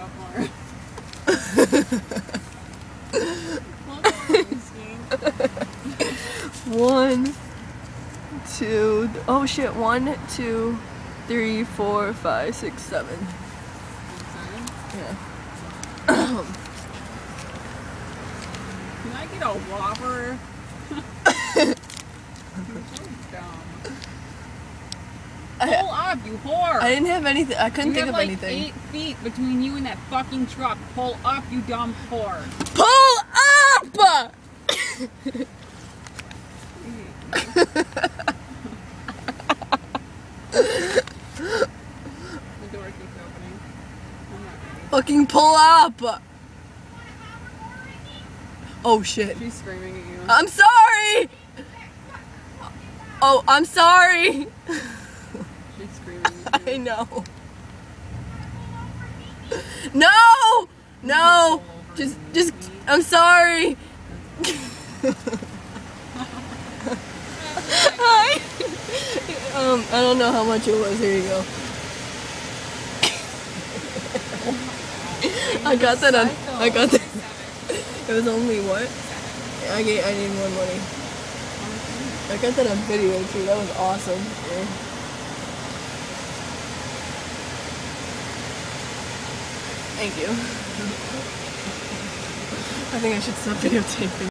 up more. One, two, oh shit, 1, 2, 3, 4, 5, 6, 7. Yeah. Can I get a Whopper? You're so dumb. Pull up, you whore! I didn't have anything. I couldn't think of like anything. 8 feet between you and that fucking truck. Pull up, you dumb whore. Pull up! The door keeps opening. I'm not ready. Fucking pull up! Oh shit. She's screaming at you. I'm sorry! Oh, I'm sorry! She's screaming at you. I know. No! No! Just, I'm sorry! Hi! I don't know how much it was. Here you go. I got that. It was only what? I need more money. I got that on video too. That was awesome. Yeah. Thank you. I think I should stop videotaping.